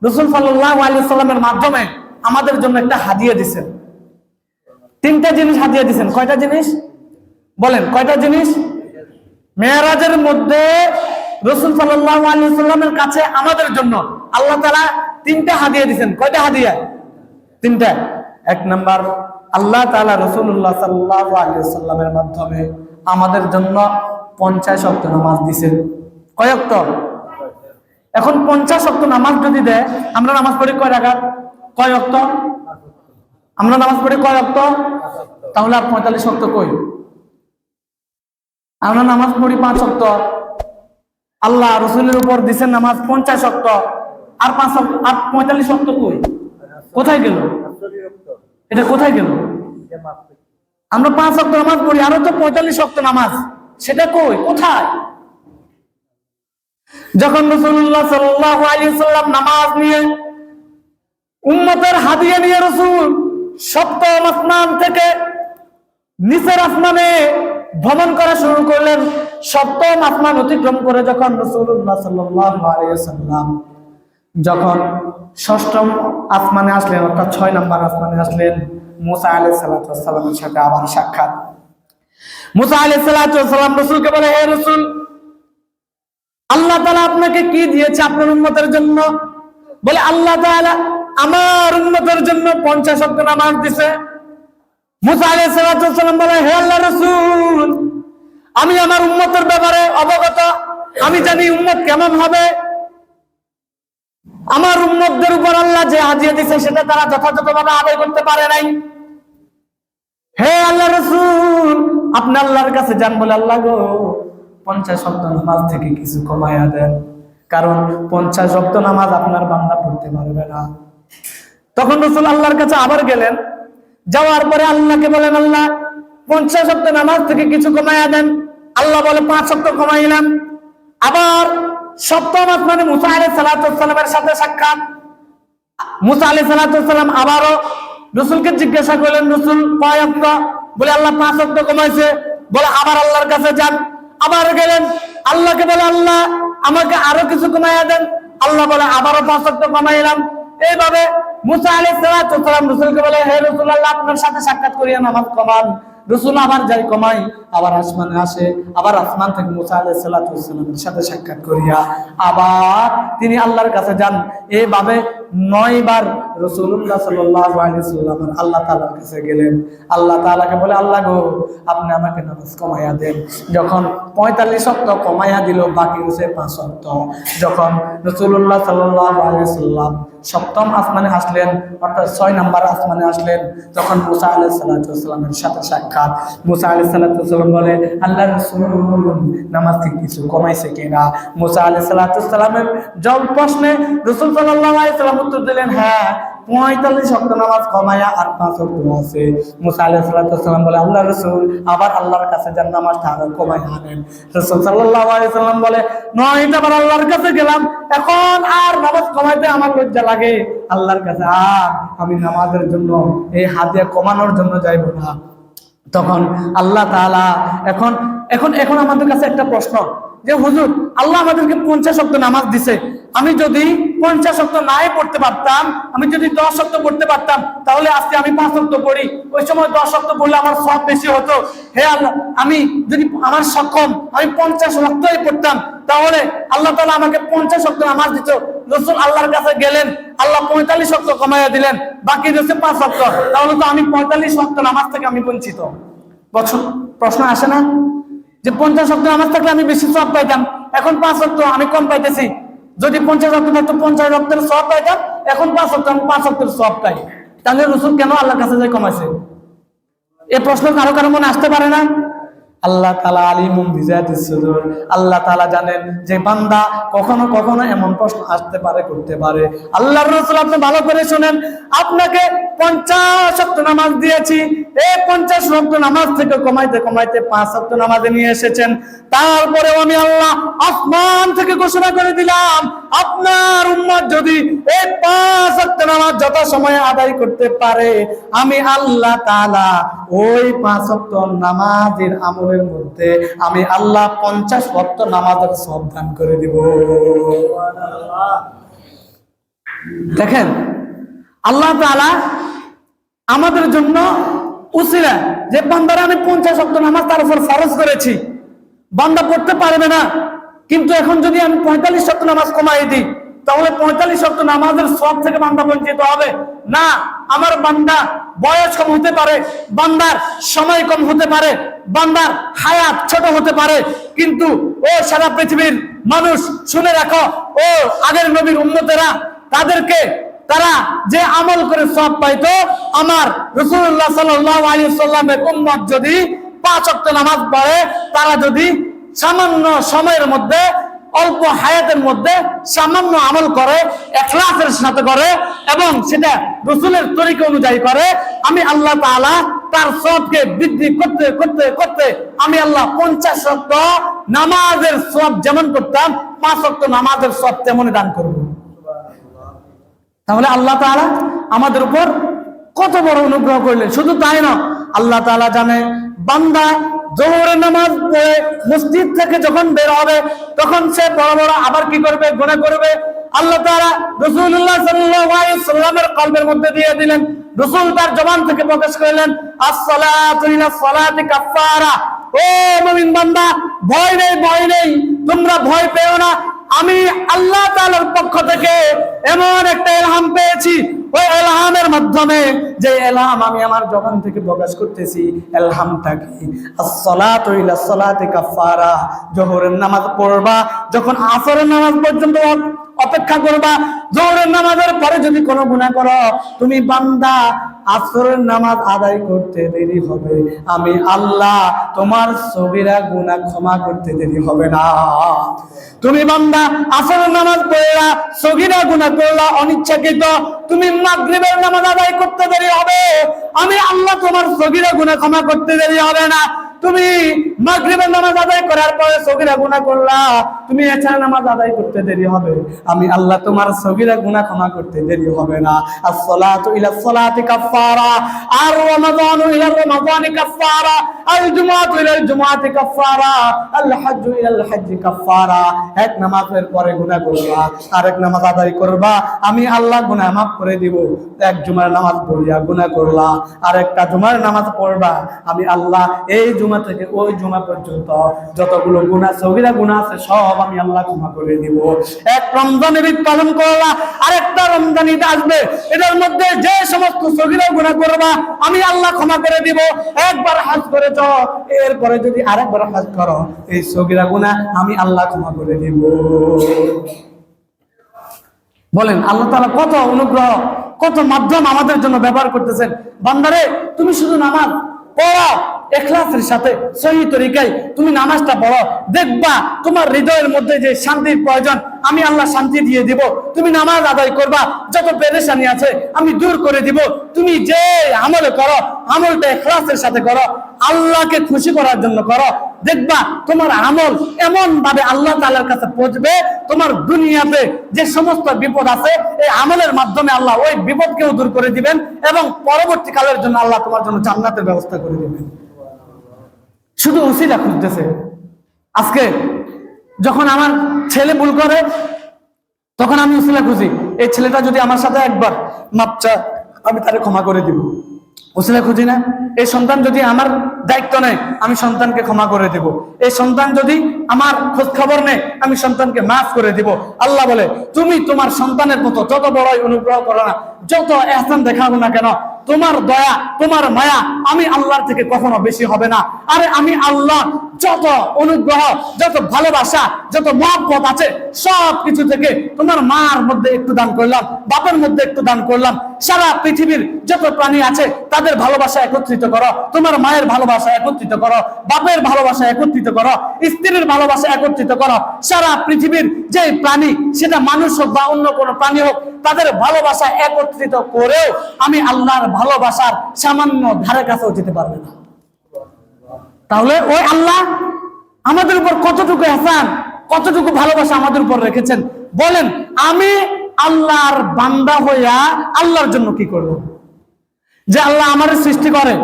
রাসূল সাল্লাল্লাহু আলাইহি সাল্লামের মাধ্যমে আমাদের জন্য একটা হাদিয়া দিবেন। তিনটা জিনিস হাদিয়া দিবেন। কয়টা জিনিস বলেন? কয়টা জিনিস? মেরাজের মধ্যে রাসূল সাল্লাল্লাহু আলাইহি সাল্লামের কাছে আমাদের জন্য আল্লাহ তাআলা তিনটা হাদিয়া দিবেন। কয়টা হাদিয়া? তিনটা। এক নাম্বার, আল্লাহ তাআলা রাসূলুল্লাহ সাল্লাল্লাহু আলাইহি সাল্লামের মাধ্যমে আমাদের জন্য 50 ওয়াক্ত নামাজ দিবেন। কয় ওয়াক্ত? এখন 50 ওয়াক্ত নামাজ যদি দেয়, আমরা নামাজ পড়ি কয় রাকাত? কয় ওয়াক্ত? আমরা নামাজ পড়ি কয় ওয়াক্ত? তাহলে আর 45 ওয়াক্ত কই? আমরা নামাজ পড়ি 5 ওয়াক্ত, আল্লাহ রাসূলের উপর দিবেন নামাজ 50 ওয়াক্ত, আর 45 ওয়াক্ত কই? কোথায় গেল এটা? কোথায় গেল? আমরা 5 ওয়াক্ত নামাজ পড়ি, আরো তো 45 ওয়াক্ত নামাজ, সেটা কই? কোথায়? যখন রাসূলুল্লাহ সাল্লাল্লাহু আলাইহি সাল্লাম নামাজ নিয়ে, উম্মতের হাদিয়া নিয়ে রাসূল সপ্তম আসমান থেকে নিচের আসমানে ভ্রমণ করা শুরু করলেন, সপ্তম আসমান অতিক্রম করে যখন রাসূলুল্লাহ সাল্লাল্লাহু আলাইহি সাল্লাম যখন ষষ্ঠম আসমানে আসলেন, অর্থাৎ 6 নম্বর আসমানে আসলেন, মুসা আলাইহিস সালামের সাথে আবার সাক্ষাৎ। মুসা আলাইহিস সালাম রাসূলকে বলে, হে রাসূল, আল্লাহ তাআলা আপনাকে কি দিয়েছে আপনার উম্মতের জন্য? বলে আল্লাহ তাআলা আমার উম্মতের জন্য 50 ওয়াক্ত নামাজ দিয়েছে। মুসা আলাইহিস সালাম বলে, হে আল্লাহর রাসূল, আমি আমার উম্মতের ব্যাপারে অবগত, আমি জানি উম্মত কেমন হবে, আমার উম্মতদের উপর আল্লাহ যে হাদিয়া দিয়েছে সেটা তারা যথাযথভাবে আদায় করতে পারে নাই। হে আল্লাহর রাসূল, আপনি আল্লাহর কাছে যান, বলে আল্লাহ গো 50 ওয়াক্ত নামাজ থেকে কিছু কমায়া দেন, কারণ 50 ওয়াক্ত নামাজ আপনার বান্দা পড়তে পারবে না। তখন রাসূল আল্লাহর কাছে আবার গেলেন, যাওয়ার পরে আল্লাহকে বলেন, আল্লাহ 50 ওয়াক্ত নামাজ থেকে কিছু কমায়া দেন। আল্লাহ বলে 5 ওয়াক্ত কমাইলাম। আবার সপ্তম আসমানে মুসা আলাইহিস সালামের সাথে সাক্ষাৎ। মুসা আলাইহিস সালাম আবারও রাসূলকে জিজ্ঞাসা করলেন, রাসূল কয় ওয়াক্ত? বলে আল্লাহ 5 ওয়াক্ত কমাইছে। বলে আবার আল্লাহর কাছে যান। আবার গেলেন, আল্লাহকে বলে, আল্লাহ আমাকে আরো কিছু কমাইয়া দেন। আল্লাহ বলে আবারও 5 ওয়াক্ত কমাইলাম। এইভাবে মুসা আলাইহিস সালাম রাসূলকে বলে, হে রাসূলুল্লাহ, আপনার সাথে সাক্ষাৎ করিয়া নামাজ কমান। রাসূল আবার যাই কমাই, আবার আসমানে আসে, আবার আসমান থেকে মুসা আলাইহিস সালামের সাথে সাক্ষাৎ করিয়া আবার তিনি আল্লাহর কাছে যান। এইভাবে 9 বার রাসূলুল্লাহ সাল্লাল্লাহু আলাইহি ওয়াসাল্লাম আল্লাহ তাআলার কাছে গেলেন। আল্লাহ তাআলাকে বলে, আল্লাহ গো, আপনি আমাকে নামাজ কমাইয়া দেন। যখন 45 ওয়াক্ত কমাইয়া দিল, বাকি হচ্ছে 5 ওয়াক্ত। যখন রাসূলুল্লাহ সাল্লাল্লাহু আলাইহি ওয়াসাল্লাম সপ্তম আসমানে আসলেন, অর্থাৎ 6 নম্বর আসমানে আসলেন, তখন মুসা আলাইহিস সালামের সাথে সাক্ষাৎ। মুসা আলাইহিস সালাম বলে, আল্লাহর রাসূল নামাজ থেকে কিছু কমাইছে কিনা? মুসা আলাইহিস সালামের জল প্রশ্নে রাসূল সাল্লাল্লাহু আলাইহি ওয়াসাল্লাম উত্তর দিলেন, হ্যাঁ, 45 ওয়াক্ত নামাজ কমায়া আর 5 ওয়াক্ত আছে। মুসা আলাইহিস সালাম বলে, আল্লাহর রাসূল আবার আল্লাহর কাছে যান, নামাজটা আরো কমায় আনেন। রাসূল সাল্লাল্লাহু আলাইহি ওয়াসাল্লাম বলে, 9টা বার আল্লাহর কাছে গেলাম, এখন আর নামাজ কমাইতে আমার লজ্জা লাগে। আল্লাহর কাছে আর আমি নামাজের জন্য এই হাদিয়া কমানোর জন্য যাইব না। তখন আল্লাহ তাআলা এখন এখন এখন আমাদের কাছে একটা প্রশ্ন, যে হুজুর, আল্লাহ আমাদেরকে 50 ওয়াক্ত নামাজ দিছে, আমি যদি 50 ওয়াক্ত নাই পড়তে পারতাম, আমি যদি 10 ওয়াক্ত পড়তে পারতাম, তাহলে আজকে আমি 5 ওয়াক্ত পড়ি, ওই সময় 10 ওয়াক্ত পড়লে আমার সওয়াব বেশি হতো। হে আল্লাহ, আমি যদি আমার সক্ষম, আমি 50 ওয়াক্তই পড়তাম, তাহলে আল্লাহ তাআলা আমাকে 50 ওয়াক্ত নামাজ দিত। রাসূল আল্লাহর কাছে গেলেন, আল্লাহ 45 ওয়াক্ত কমাইয়া দিলেন, বাকি রয়েছে 5 ওয়াক্ত। তাহলে তো আমি 45 ওয়াক্ত নামাজ থেকে আমি বঞ্চিত। প্রশ্ন আসে না যে 50 ওয়াক্ত নামাজ থাকলে আমি বেশি সওয়াব পাইতাম, এখন 5 ওয়াক্ত আমি কম পাইতেছি। যদি 50 ওয়াক্ত থাকতো 50 ওয়াক্তের সওয়াব পাইতাম, এখন 5 ওয়াক্ত আমি 5 ওয়াক্তের সওয়াব পাই। তাহলে রাসূল কেন আল্লাহর কাছে যাই কমাইছে? এই প্রশ্ন কারো মনে আসতে পারে না? আল্লাহ তাআলা আলিমুম বিযাতিস সুদূর। আল্লাহ তাআলা জানেন যে বান্দা কখনো কখনো এমন প্রশ্ন আসতে পারে, করতে পারে। আল্লাহর রাসূল, আপনি ভালো করে শুনেন, আপনাকে 50 ওয়াক্ত নামাজ দিয়েছি, এই 50 ওয়াক্ত নামাজ থেকে কমাইতে কমাইতে 5 ওয়াক্ত নামাজে নিয়ে এসেছেন। তারপরেও আমি আল্লাহ আসমান থেকে ঘোষণা করে দিলাম, আপনার উম্মত যদি এই 5 ওয়াক্ত নামাজ যথাসময়ে আদায় করতে পারে, আমি আল্লাহ তাআলা ওই 5 ওয়াক্ত নামাজের আমলের মধ্যে আমি আল্লাহ 50 ওয়াক্ত নামাজের সওয়াব দান করে দিব। দেখেন, আল্লাহ তাআলা আমাদের জন্য উসিলা, যে বান্দারা আমি 50 ওয়াক্ত নামাজ তার উপর ফরজ করেছি, বান্দা পড়তে পারবে না, কিন্তু এখন যদি আমি 45 ওয়াক্ত নামাজ কমাই দিই, তাহলে 45 ওয়াক্ত নামাজের সওয়াব থেকে বান্দা বঞ্চিত হবে না। আমার বান্দা বয়স কম হতে পারে, বান্দার সময় কম হতে পারে, বান্দার হায়াত ছোট হতে পারে, কিন্তু ও সারা পৃথিবীর মানুষ শুনে রাখো, ও আগের নবীর উম্মতেরা, তারা যে আমল করে সওয়াব পাইতো, আমার রাসূলুল্লাহ সাল্লাল্লাহু আলাইহি ওয়াসাল্লামের উম্মত যদি 5 ওয়াক্ত নামাজ পড়ে, তারা যদি সামান্য সময়ের মধ্যে, অল্প হায়াতের মধ্যে সামান্য আমল করে, ইখলাসের সাথে করে এবং সেটা রাসূলের তরিকা অনুযায়ী করে, আমি আল্লাহ তাআলা তার সওয়াবকে বৃদ্ধি করতে করতে করতে আমি আল্লাহ 50 ওয়াক্ত নামাজের সওয়াব যেমন করতাম, 5 ওয়াক্ত নামাজের সওয়াব তেমনই দান করব। তাহলে আল্লাহ তাআলা আমাদের উপর কত বড় অনুগ্রহ করলেন। শুধু তাই না, আল্লাহ তাআলা জানে বান্দা যোহরের নামাজ পড়ে মসজিদ থেকে যখন বের হবে, তখন সে বড় বড় আবার কি করবে, গুনাহ করবে। আল্লাহ তাআলা রাসূলুল্লাহ সাল্লাল্লাহু আলাইহি ওয়াসাল্লামের কলবের মধ্যে দিয়ে দিলেন, রাসূল তার জবান থেকে প্রকাশ করলেন, আসসালাতু ইলাস সালাতি কাফারা। ও মুমিন বান্দা, ভয় নেই, তোমরা ভয় পেও না। আমি আল্লাহ তাআলার পক্ষ থেকে এমন একটা ইলহাম পেয়েছি, ওই ইলহামের মাধ্যমে, যে ইলহাম আমি আমার জবান থেকে প্রকাশ করতেছি, ইলহামটা কি? আসসালাতু ইলাস সালাতি কাফারা। যোহরের নামাজ পড়বা, যখন আসরের নামাজ পর্যন্ত অপেক্ষা করবা, যোহরের নামাজের পরে যদি কোনো গুনাহ করো, তুমি বান্দা আসরের নামাজ আদায় করতে দেরি হবে, আমি আল্লাহ তোমার সগীরা গুনাহ ক্ষমা করতে দেরি হবে না। তুমি বান্দা আসরের নামাজ পড়লা, সগীরা গুনাহ করলা অনিচ্ছাকৃত, তুমি মাগরিবের নামাজ আদায় করতে দেরি হবে, আমি আল্লাহ তোমার সগীরা গুনাহ ক্ষমা করতে দেরি হবে না। তুমি মাগরিবের নামাজ আদায় করার পরে সগীরা গুনাহ করলা, তুমি এছাড়া নামাজ আদায় করতে দেরি হবে, আমি আল্লাহ তোমার সগীরা গুনাহ ক্ষমা করতে দেরি হবে না। আসসালাতু ইলা সালাতি কাফারা, আর রমাদানু ইলা রমাদানি কাফারা, আল জুমআতু ইলা জুমআতি কাফারা, আল হজ্জু ইলা আল হজ্জি কাফারা। এক নামাজের পরে গুনাহ করবা, আরেক নামাজ আদায় করবা, আমি আল্লাহ গুনাহ মাফ করে দিব। এক জুমার নামাজ পড়িয়া গুনাহ করলা, আরেকটা জুমার নামাজ পড়বা, আমি আল্লাহ এই জুমা থেকে ওই জুমা পর্যন্ত যতগুলো গুনাহ সগীরা গুনাহ আছে সব আমি আল্লাহ ক্ষমা করে দিব। এক রমজানের ঈদ পালন করলা, আরেকটা রমজান ঈদ আসবে, এটার মধ্যে যে সমস্ত সগীরা গুনাহ করবা আমি আল্লাহ ক্ষমা করে দিব। একবার হজ করেছ, এরপরে যদি আরেকবার হজ করো, এই সগীরা গুনাহ আমি আল্লাহ ক্ষমা করে দিব। বলেন আল্লাহ তাআলা কত অনুগ্রহ, কত মাধ্যম আমাদের জন্য ব্যবহার করতেছেন। বান্দারে তুমি শুধু নামাজ পড়ো, ইখলাসের সাথে সহি তরিকায় তুমি নামাজটা পড়ো, দেখবা তোমার হৃদয়ের মধ্যে যে শান্তির প্রয়োজন আমি আল্লাহ শান্তি দিয়ে দিব। তুমি নামাজ আদায় করবা, যত পেরেশানি আছে আমি দূর করে দিব। তুমি যে আমল করো, আমলটা ইখলাসের সাথে করো, আল্লাহকে খুশি করার জন্য করো, দেখবা তোমার আমল এমন ভাবে আল্লাহ তাআলার কাছে পৌঁছবে, তোমার দুনিয়াতে যে সমস্ত বিপদ আছে এই আমলের মাধ্যমে আল্লাহ ওই বিপদকেও দূর করে দিবেন এবং পরবর্তী কালের জন্য আল্লাহ তোমার জন্য জান্নাতের ব্যবস্থা করে দিবেন। শুধু উসিলা খুঁজতেছে। আজকে যখন আমার ছেলে ভুল করে তখন আমি উসিলা খুঁজি, এই ছেলেটা যদি আমার সাথে একবার মাপ চায় আমি তারে ক্ষমা করে দিব। উসিলা খুঁজি না? এই সন্তান যদি আমার দায়িত্ব নেয় আমি সন্তানকে ক্ষমা করে দিব। এই সন্তান যদি আমার খোঁজ খবর নেয় আমি সন্তানকে মাফ করে দিব। আল্লাহ বলে তুমি তোমার সন্তানের মতো যত বড়ই অনুগ্রহ করো না, যত ইহসান দেখাবো না কেন, তোমার দয়া তোমার মায়া আমি আল্লাহর থেকে কখনো বেশি হবে না। আরে আমি আল্লাহ যত অনুগ্রহ, যত ভালোবাসা, যত মহব্বত আছে সব কিছু থেকে তোমার মার মধ্যে একটু দান করলাম, বাপের মধ্যে একটু দান করলাম। সারা পৃথিবীর যত প্রাণী আছে তাদের ভালোবাসা একত্রিত করো, তোমার মায়ের ভালোবাসা একত্রিত করো, বাপের ভালোবাসা একত্রিত করো, স্ত্রীর ভালোবাসা একত্রিত করো। সারা পৃথিবীর যে প্রাণী, সেটা মানুষ হোক বা অন্য কোনো প্রাণী হোক, তাদের ভালোবাসা একত্রিত করেও আমি আল্লাহর ভালোবাসার সামান্য ধারে কাছেও যেতে পারবে না। তাহলে ওই আল্লাহ আমাদের উপর কতটুকু ইহসান, কতটুকু ভালোবাসা আমাদের উপর রেখেছেন। বলেন আমি আল্লাহর বান্দা হইয়া আল্লাহর জন্য কি করব? যে আল্লাহ আমার সৃষ্টি করে,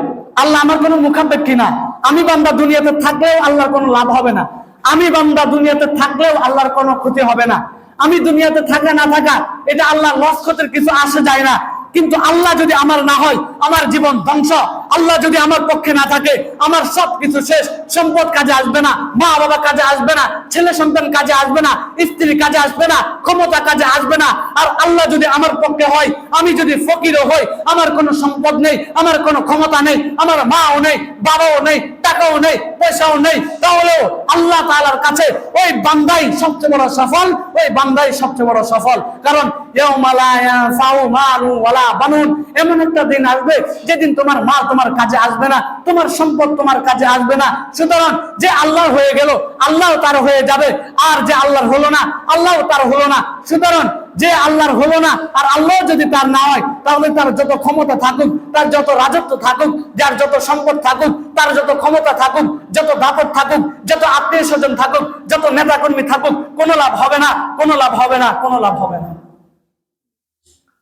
আল্লাহ আমার কোনো মুখাপেক্ষী না। আমি বান্দা দুনিয়াতে থাকলেও আল্লাহর কোনো লাভ হবে না, আমি বান্দা দুনিয়াতে থাকলেও আল্লাহর কোনো ক্ষতি হবে না। আমি দুনিয়াতে থাকা না থাকা এটা আল্লাহর লস ক্ষতির কিছু আসে যায় না। কিন্তু আল্লাহ যদি আমার না হয় আমার জীবন ধ্বংস, আল্লাহ যদি আমার পক্ষে না থাকে আমার সবকিছু শেষ। সম্পদ কাজে আসবে না, মা বাবা কাজে আসবে না, ছেলে সন্তান কাজে আসবে না, স্ত্রী কাজে আসবে না, ক্ষমতা কাজে আসবে না। আর আল্লাহ যদি আমার পক্ষে হয়, আমি যদি ফকিরও হই, আমার কোনো সম্পদ নেই, আমার কোনো ক্ষমতা নেই, আমার মাও নেই, বাবাও নেই, টাকাও নেই, পয়সাও নেই, তাহলেও আল্লাহ তাআলার কাছে ওই বান্দাই সবচেয়ে বড় সফল, ওই বান্দাই সবচেয়ে বড় সফল। কারণ ইয়াউমা লা ইয়ানফাউ মালু ওয়ালা বানুন, এমন একটা দিন আসবে যেদিন তোমার মাল তোমার কাজে আসবে না, তোমার সম্পদ তোমার কাজে আসবে না। সুতরাং যে আল্লাহর হয়ে গেল আল্লাহ তার হয়ে যাবে, আর যে আল্লাহর হলো না আল্লাহ তার হলো না। সুতরাং যে আল্লাহর হলো না আর আল্লাহ যদি তার না হয়, তাহলে তার যত ক্ষমতা থাকুক, তার যত রাজত্ব থাকুক, যার যত সম্পদ থাকুক, তার যত ক্ষমতা থাকুক, যত দাপট থাকুক, যত আত্মীয় স্বজন থাকুক, যত নেতা কর্মী থাকুক, কোনো লাভ হবে না, কোনো লাভ হবে না, কোনো লাভ হবে না।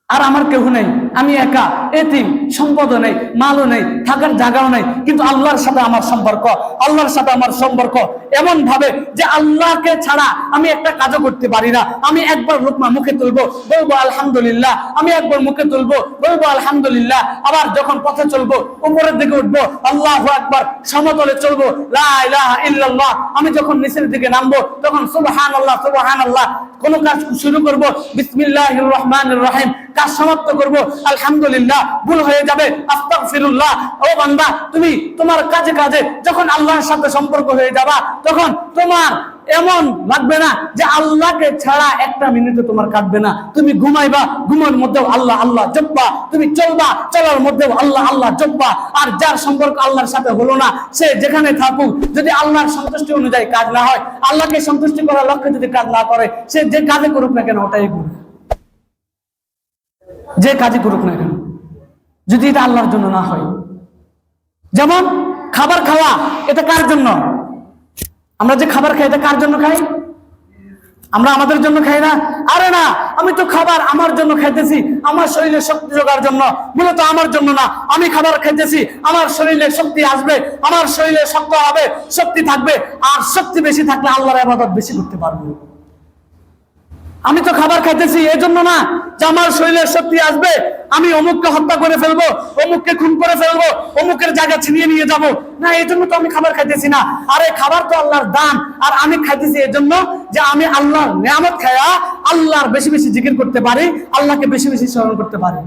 আর আমার কেউ নেই, আমি একা, এতিম, সম্পদও নেই, মালও নেই, থাকার জায়গাও নেই, কিন্তু আল্লাহর সাথে আমার সম্পর্ক, আল্লাহর সাথে আমার সম্পর্ক এমন ভাবে যে আল্লাহকে ছাড়া আমি একটা কাজও করতে পারি না। আমি একবার লোকমা মুখে তুলবো, বলবো আলহামদুলিল্লাহ, আমি একবার মুখে তুলবো, বলবো আলহামদুলিল্লাহ, আবার যখন পথে চলবো উপরের দিকে উঠবো আল্লাহু আকবার, সমতলে চলবো লা ইলাহা ইল্লাল্লাহ, আমি যখন নিচের দিকে নামবো তখন সুবহানাল্লাহ সুবহানাল্লাহ, কোন কাজ শুরু করবো বিসমিল্লাহির রহমানির রহিম, কাজ সমাপ্ত করবো আলহামদুলিল্লাহ, ভুল হয়ে যাবে আস্তাগফিরুল্লাহ। ও বান্দা, তুমি তোমার কাজে কাজে যখন আল্লাহর সাথে সম্পর্ক হয়ে যাবা তখন তোমার এমন লাগবে না যে আল্লাহকে ছাড়া একটা মিনিটও তোমার কাটবে না। তুমি ঘুমাইবা, ঘুমের মধ্যেও আল্লাহ আল্লাহ জপবা, তুমি চলবা, চলার মধ্যেও আল্লাহ আল্লাহ জপবা। আর যার সম্পর্ক আল্লাহর সাথে হলো না, সে যেখানে থাকুক, যদি আল্লাহর সন্তুষ্টি অনুযায়ী কাজ না হয়, আল্লাহকে সন্তুষ্টি করার লক্ষ্যে যদি কাজ না করে, সে যে কাজে করুক না কেন ওটাই করবে, যে কাজই করুক না কেন, যদি এটা আল্লাহর জন্য না হয়। যেমন খাবার খাওয়া এটা কার জন্য? আমরা যে খাবার খাই এটা কার জন্য খাই? আমরা আমাদের জন্য খাই না? আরে না, আমি তো খাবার আমার জন্য খাইতেছি, আমার শরীরে শক্তি জোগার জন্য, মূলত আমার জন্য না। আমি খাবার খাইতেছি, আমার শরীরে শক্তি আসবে, আমার শরীরে শক্ত হবে, শক্তি থাকবে, আর শক্তি বেশি থাকলে আল্লাহর ইবাদত বেশি করতে পারবো। আমি তো খাবার খাইতেছি এই জন্য না যে আমার শরীরে শক্তি আসবে, আমি অমুককে হত্যা করে ফেলবো, অমুককে খুন করে ফেলবো, অমুকের জায়গা ছিনিয়ে নিয়ে যাব না, এই জন্য তো আমি খাবার খাইতেছি না। আরে খাবার তো আল্লাহর দান, আর আমি খাইতেছি এই জন্য যে আমি আল্লাহর নিয়ামত খায়া আল্লাহর বেশি বেশি জিকির করতে পারি, আল্লাহকে বেশি বেশি স্মরণ করতে পারি।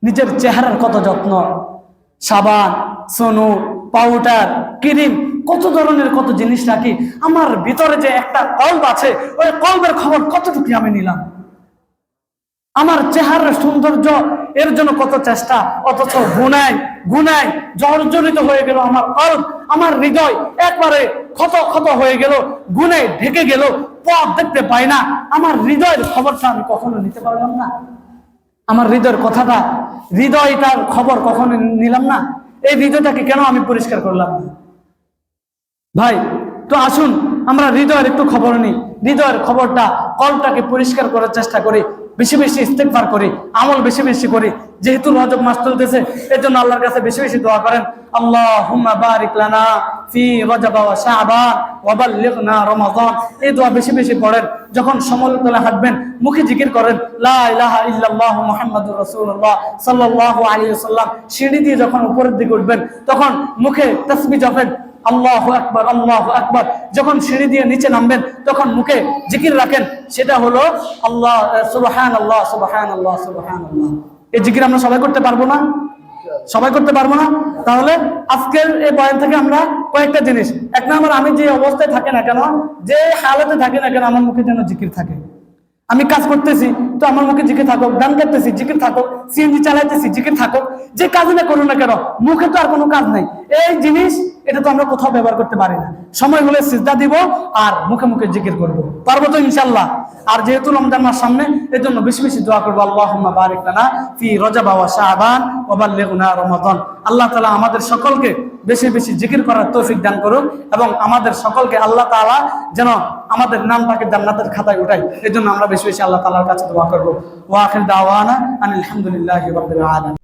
নিজের চেহারার কত যত্ন, সাবান, সোনু, পাউডার, ক্রিম, কত ধরনের কত জিনিস রাখি। আমার ভিতরে যে একটা কল্ব আছে, ওই কল্বের খবর কতটুকু আমি নিলাম। আমার চেহারার সৌন্দর্য এর জন্য কত চেষ্টা, অথচ গুনায় গুনায় জর্জরিত হয়ে গেল আমার কল্ব, আমার হৃদয় একবারে ক্ষত ক্ষত হয়ে গেল, গুনায় ঢেকে গেল, পথ দেখতে পাই না। আমার হৃদয়ের খবরটা আমি কখনো নিতে পারলাম না। আমার হৃদয়ের কথাটা, হৃদয়টার খবর কখনো নিলাম না। এই হৃদয়টাকে কেন আমি পরিষ্কার করলাম না? ভাই তো আসুন আমরা হৃদয়ের একটু খবর নিই, হৃদয়ের খবরটা, কলটাকে পরিষ্কার করার চেষ্টা করি, বেশি বেশি ইস্তেগফার করি, আমল বেশি বেশি করি। যেহেতু রজব মাস চলতেছে, এর জন্য আল্লাহর কাছে বেশি বেশি দোয়া করেন, আল্লাহুম্মা বারিক লানা ফি রজব ওয়া শাবান ওয়া বাল্লিগনা রমাদান। এই দোয়া বেশি বেশি পড়েন। যখন সমতলে হাঁটবেন মুখে জিকির করেন লা ইলাহা ইল্লাল্লাহ মুহাম্মাদুর রাসূলুল্লাহ সাল্লাল্লাহু আলাইহি ওয়াসাল্লাম। সিঁড়ি দিয়ে যখন উপরের দিকে উঠবেন তখন মুখে তাসবিহ জপেন আল্লাহু আকবার, আল্লাহু আকবার। যখন সিঁড়ি দিয়ে নিচে নামবেন তখন মুখে জিকির রাখেন, সেটা হলো আল্লাহ সুবহানাল্লাহ সুবহানাল্লাহ সুবহানাল্লাহ। এই জিকির আমরা সবাই করতে পারবো না? সবাই করতে পারবো না? তাহলে আজকের এই বয়ান থেকে আমরা কয়েকটা জিনিস, এক নম্বর, আমি যে অবস্থায় থাকি না কেন, যে হালতে থাকি না কেন, আমার মুখে যেন জিকির থাকে। আমি কাজ করতেছি তো আমার মুখে জিকির থাকুক, গান করতেছি জিকির থাকুক, সিএনজি চালাইতেছি জিকির থাকুক, যে কাজ না করুন না কেন, মুখে তো আর কোনো কাজ নাই। এই জিনিস এটা তো আমরা কোথাও ব্যবহার করতে পারি না। সময় হলে সিজদা দিব আর মুখে মুখে জিকির করব, পারবো তো ইনশাআল্লাহ। আর যেহেতু রমজান মাস সামনে, এর জন্য বেশি বেশি দোয়া করবো, আল্লাহুম্মা বারিক লানা ফি রজব ওয়া শাবান ওয়া বাল্লিগনা রমাদান। আল্লাহ তাআলা আমাদের সকলকে বেশি বেশি জিকির করার তৌফিক দান করুন, এবং আমাদের সকলকে আল্লাহ তাআলা যেন আমাদের নামটাকে জান্নাতের খাতায় উঠায়, এই জন্য আমরা বেশি বেশি আল্লাহ তাআলার কাছে দোয়া করবো। ওয়া আখির দাওয়ানা আনিল হামদুলিল্লাহি রাব্বিল আলামিন।